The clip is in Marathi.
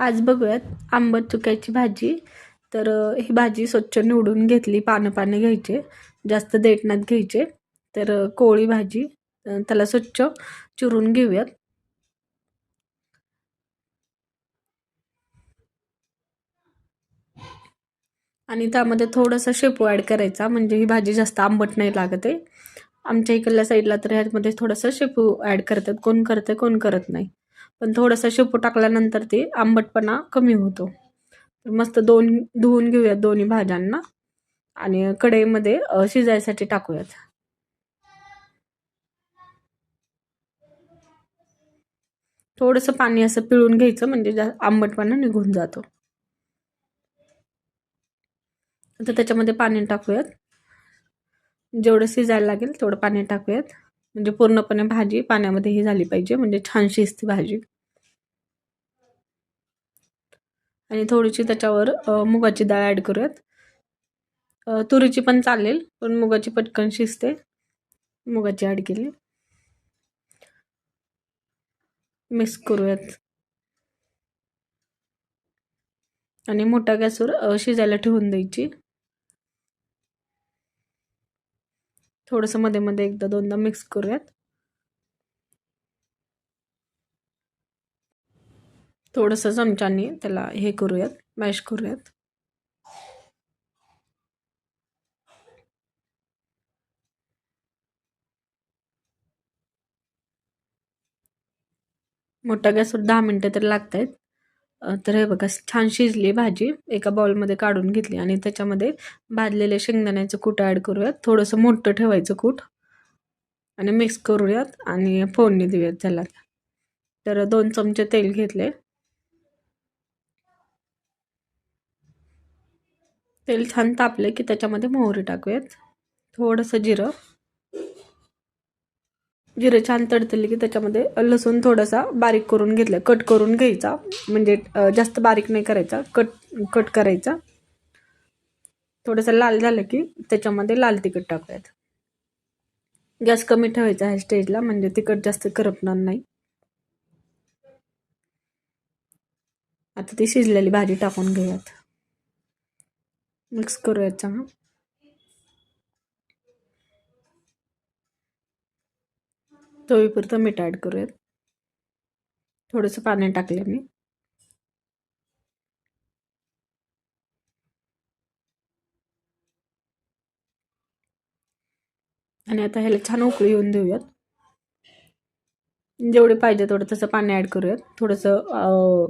आज बघूयात आंबट चुक्याची भाजी. तर ही भाजी स्वच्छ निवडून घेतली, पानं पानं घ्यायचे, जास्त देठ नाहीत घ्यायचे. तर कोवळी भाजी, त्याला स्वच्छ चिरून घेऊयात. आणि त्यामध्ये थोडासा शेपू ॲड करायचा, म्हणजे ही भाजी जास्त आंबट नाही लागत आहे. आमच्या इकडल्या साईडला तर ह्यामध्ये थोडासा शेपू ॲड करतात, कोण करते कोण करत नाही. पण थोडासा शेपू टाकल्यानंतर ते आंबटपणा कमी होतो. मस्त धुवून घेऊयात दोन्ही भाज्यांना आणि कढईमध्ये शिजायसाठी टाकूयात. थोडंसं पाणी असं पिळून घ्यायचं, म्हणजे आंबटपणा निघून जातो. आता त्याच्यामध्ये पाणी टाकूयात, जेवढं शिजायला लागेल तेवढं पाणी टाकूयात. म्हणजे पूर्णपणे भाजी पाण्यामध्ये ही झाली पाहिजे, म्हणजे छान शिजते भाजी. आणि थोडीशी त्याच्यावर मुगाची डाळ ॲड करूयात. तुरीची पण चालेल, पण मुगाची पटकन शिजते. मुगाची ॲड केली, मिक्स करूयात आणि मोठ्या गॅसवर शिजायला ठेवून द्यायची. थोडंसं मध्ये मध्ये एकदा दोनदा मिक्स करूयात. थोडंसं चमच्याने त्याला हे करूयात, मॅश करूयात. मोठ्या गॅसवर 10 मिनटं तर लागत आहेत. तर हे बघा छान शिजली भाजी. एका बाउलमध्ये काढून घेतली आणि त्याच्यामध्ये भाजलेले शेंगदाण्याचं कूट ॲड करूयात. थोडंसं मोठं ठेवायचं कूट आणि मिक्स करूयात आणि फोडणी देऊयात त्याला. तर 2 चमचे तेल घेतले. तेल छान तापले की त्याच्यामध्ये मोहरी टाकूयात, थोडंसं जिरं. जिरं छान तडतडले की त्याच्यामध्ये लसूण थोडासा बारीक करून घेतला, कट करून घ्यायचा. म्हणजे जास्त बारीक नाही करायचा, कट करायचा. थोडंसं लाल झालं की त्याच्यामध्ये लाल तिखट टाकूयात. गॅस कमी ठेवायचा ह्या स्टेजला, म्हणजे तिखट जास्त करपणार नाही. आता ती शिजलेली भाजी टाकून घेऊयात, मिक्स करूयात चांगलं. चवीपुरतं मीठ ॲड करूयात. थोडंसं पाणी टाकले मी. आणि आता ह्याला छान उकळी येऊन देऊयात. जेवढे पाहिजे तेवढं तसं पाणी ॲड करूयात. थोडंसं